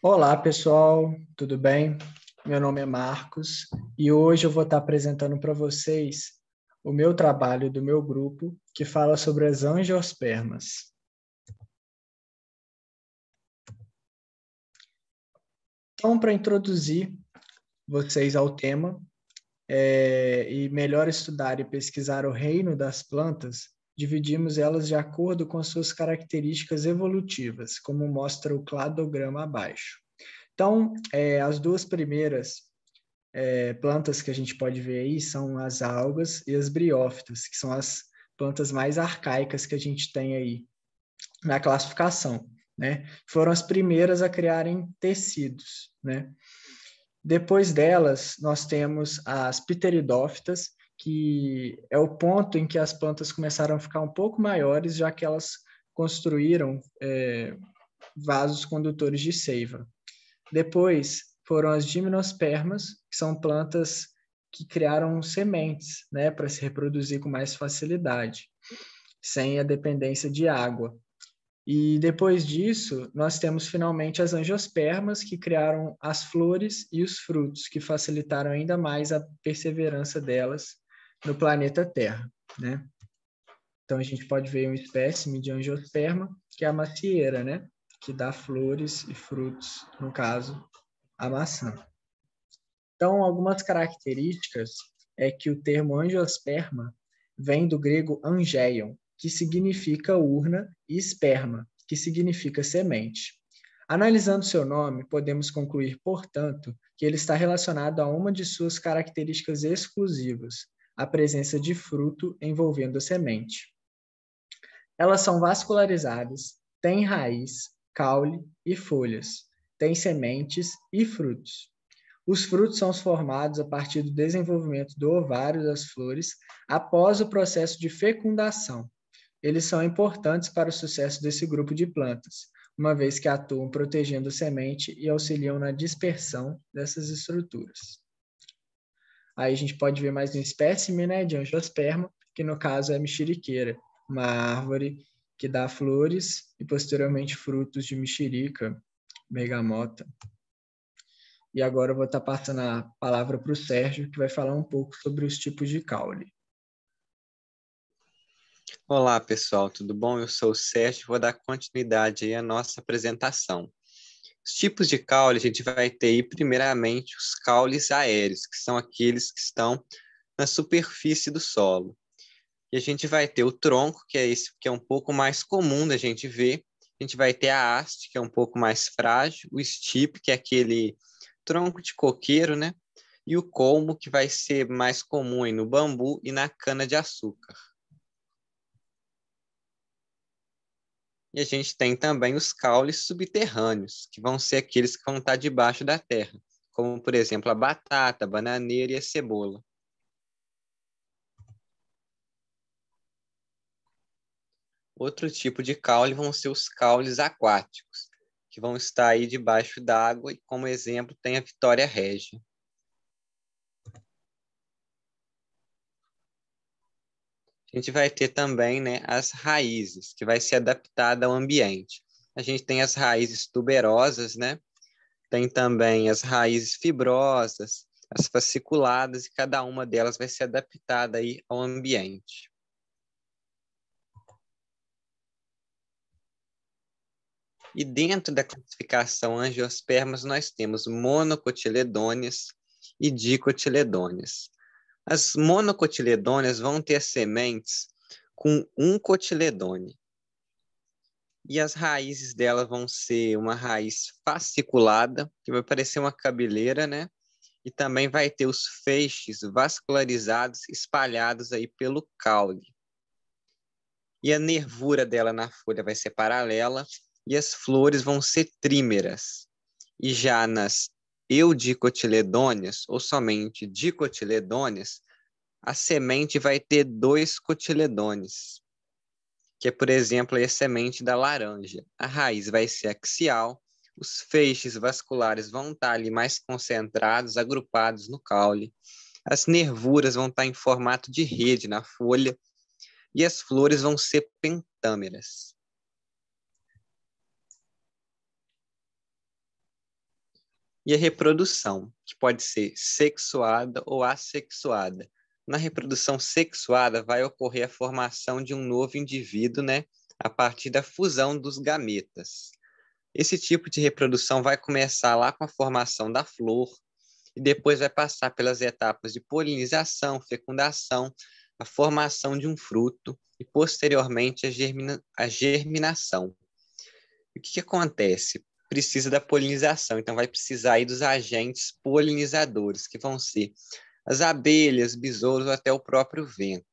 Olá, pessoal, tudo bem? Meu nome é Marcos e hoje eu vou estar apresentando para vocês o meu trabalho do meu grupo que fala sobre as angiospermas. Então, para introduzir vocês ao tema e melhor estudar e pesquisar o reino das plantas, dividimos elas de acordo com as suas características evolutivas, como mostra o cladograma abaixo. Então, as duas primeiras plantas que a gente pode ver aí são as algas e as briófitas, que são as plantas mais arcaicas que a gente tem aí na classificação, né? Foram as primeiras a criarem tecidos, né? Depois delas, nós temos as pteridófitas, que é o ponto em que as plantas começaram a ficar um pouco maiores, já que elas construíram vasos condutores de seiva. Depois foram as gimnospermas, que são plantas que criaram sementes, né, para se reproduzir com mais facilidade, sem a dependência de água. E depois disso, nós temos finalmente as angiospermas, que criaram as flores e os frutos, que facilitaram ainda mais a perseverança delas no planeta Terra, né? Então a gente pode ver um espécime de angiosperma, que é a macieira, né, que dá flores e frutos, no caso, a maçã. Então, algumas características é que o termo angiosperma vem do grego angeion, que significa urna, e esperma, que significa semente. Analisando seu nome, podemos concluir, portanto, que ele está relacionado a uma de suas características exclusivas, a presença de fruto envolvendo a semente. Elas são vascularizadas, têm raiz, caule e folhas, têm sementes e frutos. Os frutos são formados a partir do desenvolvimento do ovário das flores após o processo de fecundação. Eles são importantes para o sucesso desse grupo de plantas, uma vez que atuam protegendo a semente e auxiliam na dispersão dessas estruturas. Aí a gente pode ver mais um espécime, né, de angiosperma, que no caso é a mexeriqueira, uma árvore que dá flores e posteriormente frutos de mexerica, bergamota. E agora eu vou estar passando a palavra para o Sérgio, que vai falar um pouco sobre os tipos de caule. Olá, pessoal, tudo bom? Eu sou o Sérgio e vou dar continuidade aí à nossa apresentação. Os tipos de caule, a gente vai ter aí, primeiramente, os caules aéreos, que são aqueles que estão na superfície do solo. E a gente vai ter o tronco, que é esse que é um pouco mais comum da gente ver. A gente vai ter a haste, que é um pouco mais frágil, o estipe, que é aquele tronco de coqueiro, né? E o colmo, que vai ser mais comum aí no bambu e na cana-de-açúcar. E a gente tem também os caules subterrâneos, que vão ser aqueles que vão estar debaixo da terra, como, por exemplo, a batata, a bananeira e a cebola. Outro tipo de caule vão ser os caules aquáticos, que vão estar aí debaixo d'água, e como exemplo tem a Vitória Régia. A gente vai ter também, né, as raízes, que vai ser adaptada ao ambiente. A gente tem as raízes tuberosas, né? Tem também as raízes fibrosas, as fasciculadas, e cada uma delas vai ser adaptada aí ao ambiente. E dentro da classificação angiospermas, nós temos monocotiledôneas e dicotiledôneas. As monocotiledôneas vão ter sementes com um cotiledôneo. E as raízes dela vão ser uma raiz fasciculada, que vai parecer uma cabeleira, né? E também vai ter os feixes vascularizados espalhados aí pelo caule. E a nervura dela na folha vai ser paralela e as flores vão ser trímeras. E já nas eudicotiledôneas, ou somente dicotiledôneas, a semente vai ter dois cotiledôneos, que é, por exemplo, a semente da laranja. A raiz vai ser axial, os feixes vasculares vão estar ali mais concentrados, agrupados no caule. As nervuras vão estar em formato de rede na folha e as flores vão ser pentâmeras. E a reprodução, que pode ser sexuada ou assexuada. Na reprodução sexuada, vai ocorrer a formação de um novo indivíduo, né, a partir da fusão dos gametas. Esse tipo de reprodução vai começar lá com a formação da flor e depois vai passar pelas etapas de polinização, fecundação, a formação de um fruto e, posteriormente, a germinação. E o que acontece? Precisa da polinização, então vai precisar aí dos agentes polinizadores, que vão ser as abelhas, besouros ou até o próprio vento.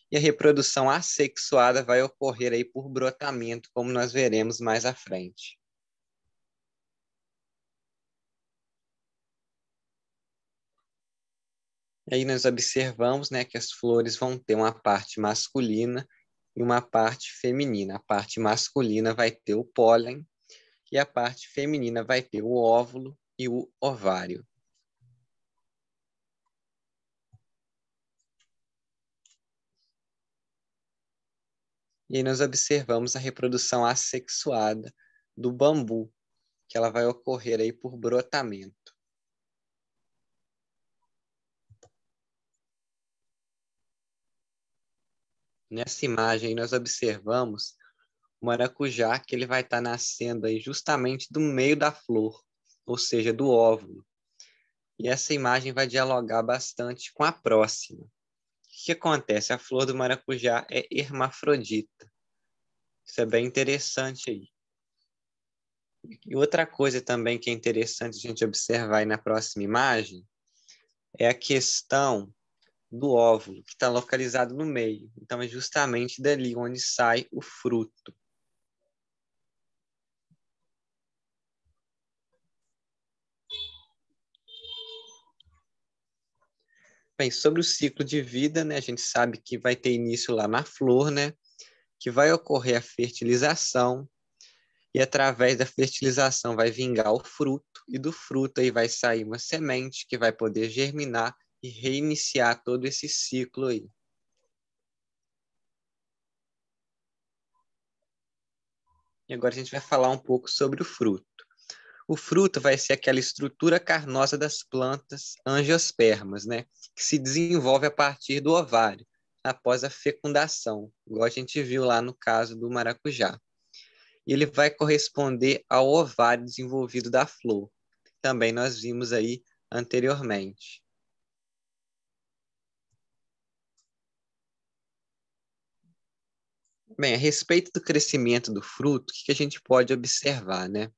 E a reprodução assexuada vai ocorrer aí por brotamento, como nós veremos mais à frente. E aí nós observamos, né, que as flores vão ter uma parte masculina e uma parte feminina. A parte masculina vai ter o pólen e a parte feminina vai ter o óvulo e o ovário. E aí nós observamos a reprodução assexuada do bambu, que ela vai ocorrer aí por brotamento. Nessa imagem nós observamos o maracujá, que ele vai estar nascendo aí justamente do meio da flor, ou seja, do óvulo. E essa imagem vai dialogar bastante com a próxima. O que acontece? A flor do maracujá é hermafrodita. Isso é bem interessante aí. E outra coisa também que é interessante a gente observar aí na próxima imagem é a questão do óvulo, que está localizado no meio. Então, é justamente dali onde sai o fruto. Bem, sobre o ciclo de vida, né, a gente sabe que vai ter início lá na flor, né, que vai ocorrer a fertilização, e através da fertilização vai vingar o fruto, e do fruto aí vai sair uma semente que vai poder germinar e reiniciar todo esse ciclo aí. E agora a gente vai falar um pouco sobre o fruto. O fruto vai ser aquela estrutura carnosa das plantas angiospermas, né, que se desenvolve a partir do ovário, após a fecundação, igual a gente viu lá no caso do maracujá. E ele vai corresponder ao ovário desenvolvido da flor. Também nós vimos aí anteriormente. Bem, a respeito do crescimento do fruto, o que a gente pode observar, né?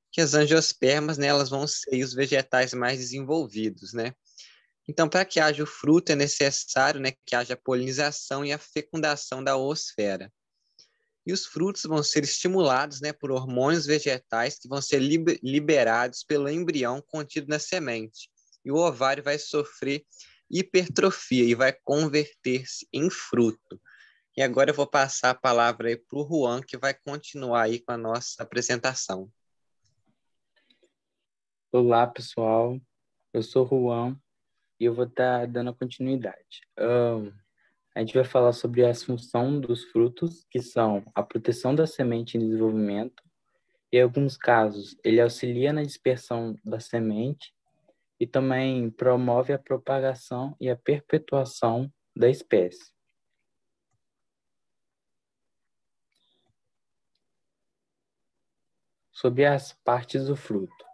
Que as angiospermas, né, elas vão ser os vegetais mais desenvolvidos, né? Então, para que haja o fruto, é necessário, né, que haja a polinização e a fecundação da oosfera. E os frutos vão ser estimulados, né, por hormônios vegetais que vão ser liberados pelo embrião contido na semente. E o ovário vai sofrer hipertrofia e vai converter-se em fruto. E agora eu vou passar a palavra aí para o Juan, que vai continuar aí com a nossa apresentação. Olá, pessoal. Eu sou o Juan e eu vou estar dando continuidade. A gente vai falar sobre a função dos frutos, que são a proteção da semente em desenvolvimento. Em alguns casos, ele auxilia na dispersão da semente e também promove a propagação e a perpetuação da espécie. Sobre as partes do fruto.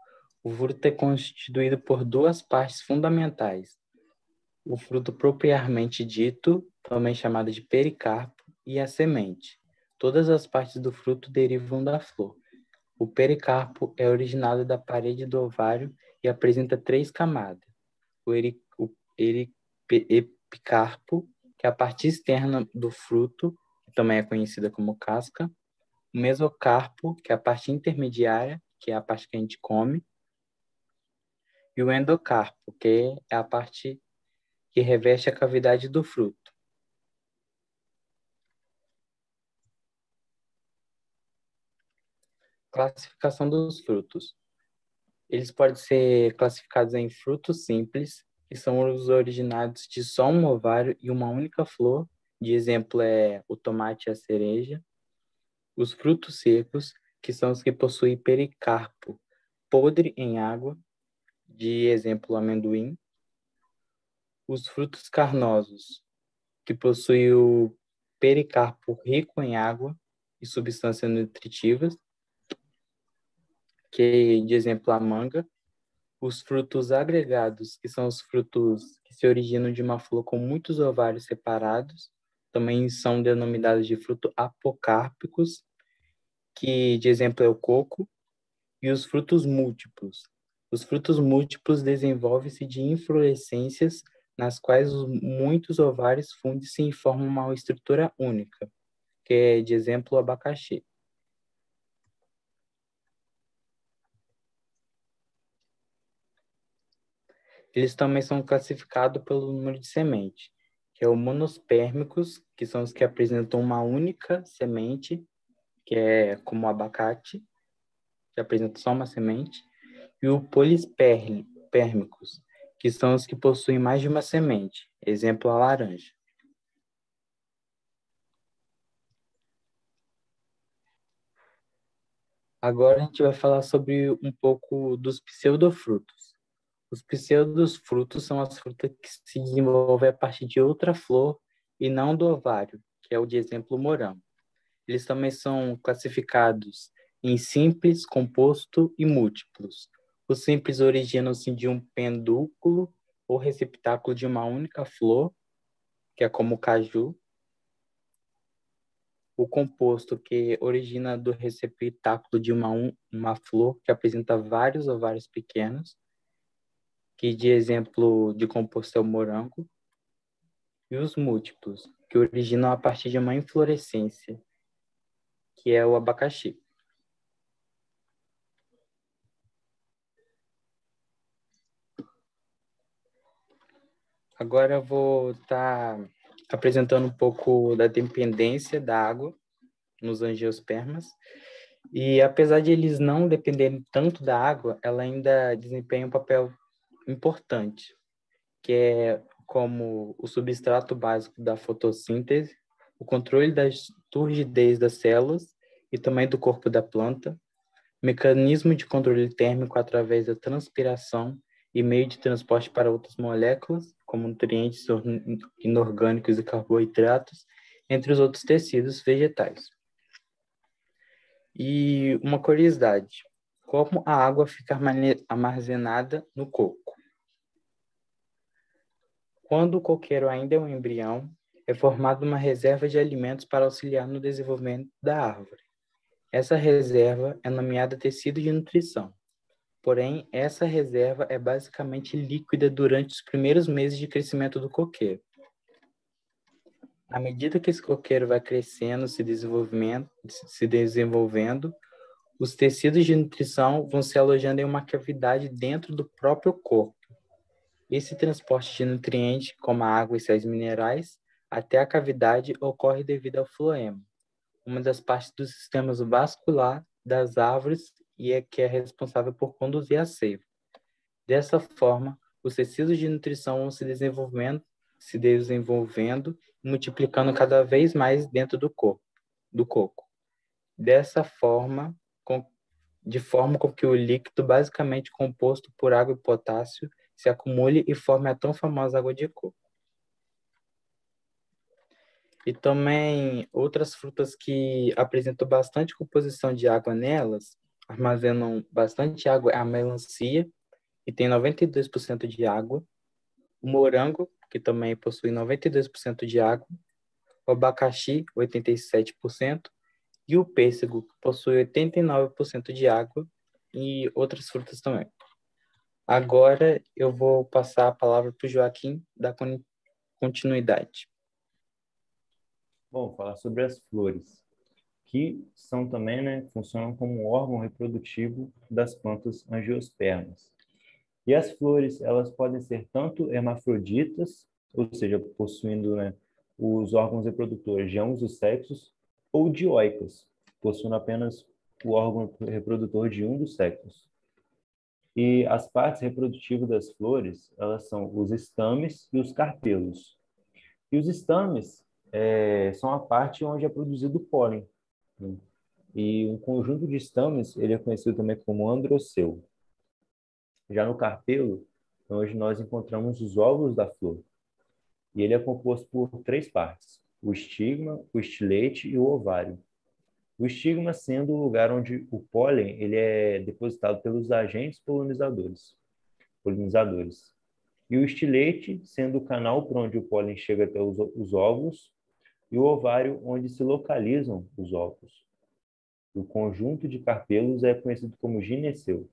O fruto é constituído por duas partes fundamentais: o fruto propriamente dito, também chamado de pericarpo, e a semente. Todas as partes do fruto derivam da flor. O pericarpo é originado da parede do ovário e apresenta 3 camadas. O epicarpo, que é a parte externa do fruto, que também é conhecida como casca. O mesocarpo, que é a parte intermediária, que é a parte que a gente come. E o endocarpo, que é a parte que reveste a cavidade do fruto. Classificação dos frutos. Eles podem ser classificados em frutos simples, que são os originados de só um ovário e uma única flor. De exemplo é o tomate e a cereja. Os frutos secos, que são os que possuem pericarpo, podre em água, de exemplo, amendoim. Os frutos carnosos, que possuem o pericarpo rico em água e substâncias nutritivas, que de exemplo a manga. Os frutos agregados, que são os frutos que se originam de uma flor com muitos ovários separados, também são denominados de fruto apocárpicos, que de exemplo é o coco. E os frutos múltiplos. Os frutos múltiplos desenvolvem-se de inflorescências nas quais muitos ovários fundem-se e formam uma estrutura única, que é, de exemplo, o abacaxi. Eles também são classificados pelo número de semente, que é o monospérmicos, que são os que apresentam uma única semente, que é como o abacate, que apresenta só uma semente, e o polispérmicos, que são os que possuem mais de uma semente, exemplo a laranja. Agora a gente vai falar sobre um pouco dos pseudofrutos. Os pseudofrutos são as frutas que se desenvolvem a partir de outra flor e não do ovário, que é o de exemplo morango. Eles também são classificados em simples, composto e múltiplos. Os simples originam-se de um pedúnculo ou receptáculo de uma única flor, que é como o caju. O composto, que origina do receptáculo de uma flor, que apresenta vários ovários pequenos, que de exemplo de composto é o morango. E os múltiplos, que originam a partir de uma inflorescência, que é o abacaxi. Agora eu vou estar apresentando um pouco da dependência da água nos angiospermas. E apesar de eles não dependerem tanto da água, ela ainda desempenha um papel importante, que é como o substrato básico da fotossíntese, o controle da turgidez das células e também do corpo da planta, mecanismo de controle térmico através da transpiração e meio de transporte para outras moléculas, como nutrientes inorgânicos e carboidratos, entre os outros tecidos vegetais. E uma curiosidade, como a água fica armazenada no coco? Quando o coqueiro ainda é um embrião, é formada uma reserva de alimentos para auxiliar no desenvolvimento da árvore. Essa reserva é nomeada tecido de nutrição. Porém, essa reserva é basicamente líquida durante os primeiros meses de crescimento do coqueiro. À medida que esse coqueiro vai crescendo, se desenvolvendo, os tecidos de nutrição vão se alojando em uma cavidade dentro do próprio corpo. Esse transporte de nutrientes, como a água e sais minerais, até a cavidade ocorre devido ao floema, uma das partes do sistema vascular das árvores e que é responsável por conduzir a seiva. Dessa forma, os tecidos de nutrição vão se desenvolvendo e multiplicando cada vez mais dentro do coco. Dessa forma, de forma com que o líquido, basicamente composto por água e potássio, se acumule e forme a tão famosa água de coco. E também outras frutas que apresentam bastante composição de água nelas, armazenam bastante água, é a melancia, que tem 92% de água, o morango, que também possui 92% de água, o abacaxi, 87%, e o pêssego, que possui 89% de água, e outras frutas também. Agora eu vou passar a palavra para o Joaquim dar continuidade. Bom, falar sobre as flores, que são também, né, funcionam como um órgão reprodutivo das plantas angiospermas. E as flores, elas podem ser tanto hermafroditas, ou seja, possuindo, né, os órgãos reprodutores de ambos os sexos, ou dioicas, possuindo apenas o órgão reprodutor de um dos sexos. E as partes reprodutivas das flores, elas são os estames e os carpelos. E os estames são a parte onde é produzido o pólen, né? E um conjunto de estames, ele é conhecido também como androceu. Já no carpelo, hoje nós encontramos os óvulos da flor. E ele é composto por 3 partes: o estigma, o estilete e o ovário. O estigma sendo o lugar onde o pólen ele é depositado pelos agentes polinizadores. E o estilete sendo o canal por onde o pólen chega até os óvulos, e o ovário onde se localizam os óvulos. O conjunto de carpelos é conhecido como gineceu.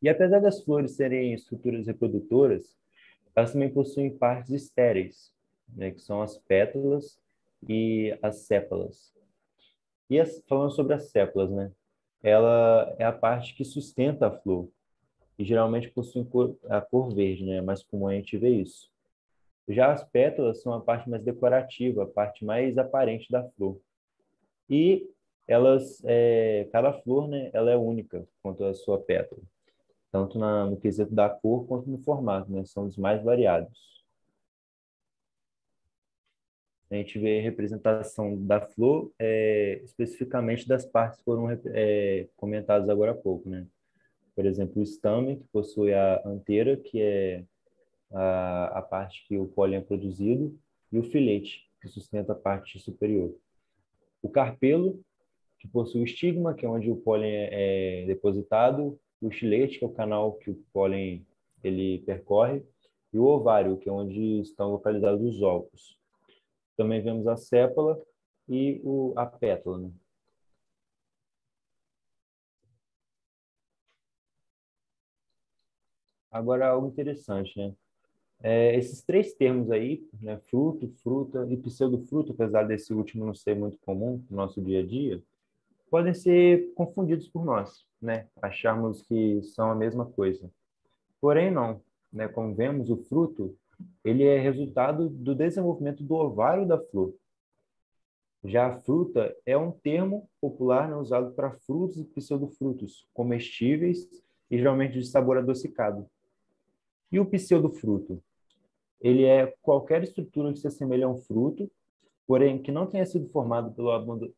E apesar das flores serem estruturas reprodutoras, elas também possuem partes estéreis, né, que são as pétalas e as sépalas. E falando sobre as sépalas, né, ela é a parte que sustenta a flor e geralmente possui a cor verde, né, é mais comum a gente ver isso. Já as pétalas são a parte mais decorativa, a parte mais aparente da flor. E cada flor, né, ela é única quanto à sua pétala, tanto no quesito da cor quanto no formato, né, são os mais variados. A gente vê a representação da flor, especificamente das partes que foram comentadas agora há pouco, né? Por exemplo, o estame, que possui a anteira, que é a parte que o pólen é produzido, e o filete, que sustenta a parte superior. O carpelo, que possui o estigma, que é onde o pólen é depositado, o estilete, que é o canal que o pólen ele percorre, e o ovário, que é onde estão localizados os óvulos. Também vemos a sépala e a pétala, né? Agora, algo interessante, né? Esses 3 termos aí, né, fruto, fruta e pseudofruto, apesar desse último não ser muito comum no nosso dia a dia, podem ser confundidos por nós, né? Acharmos que são a mesma coisa. Porém, não, né? Como vemos, o fruto, ele é resultado do desenvolvimento do ovário da flor. Já a fruta é um termo popular, né, usado para frutos e pseudofrutos, comestíveis e geralmente de sabor adocicado. E o pseudofruto? Ele é qualquer estrutura que se assemelha a um fruto, porém que não tenha sido formado pelo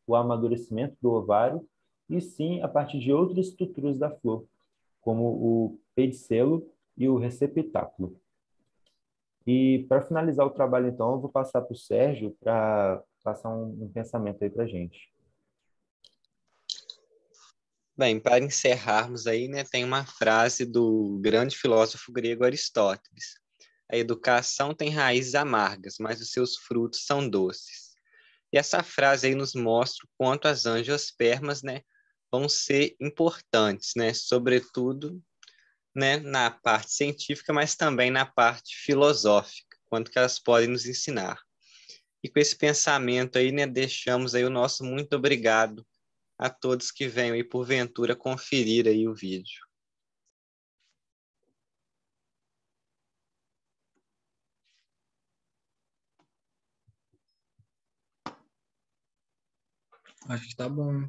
o amadurecimento do ovário, e sim a partir de outras estruturas da flor, como o pedicelo e o receptáculo. E para finalizar o trabalho, então, eu vou passar para o Sérgio para passar um pensamento aí para a gente. Bem, para encerrarmos aí, né, tem uma frase do grande filósofo grego Aristóteles. A educação tem raízes amargas, mas os seus frutos são doces. E essa frase aí nos mostra o quanto as angiospermas, né, vão ser importantes, né, sobretudo, né, na parte científica, mas também na parte filosófica, quanto que elas podem nos ensinar. E com esse pensamento aí, né, deixamos aí o nosso muito obrigado a todos que venham aí porventura conferir aí o vídeo. Acho que tá bom.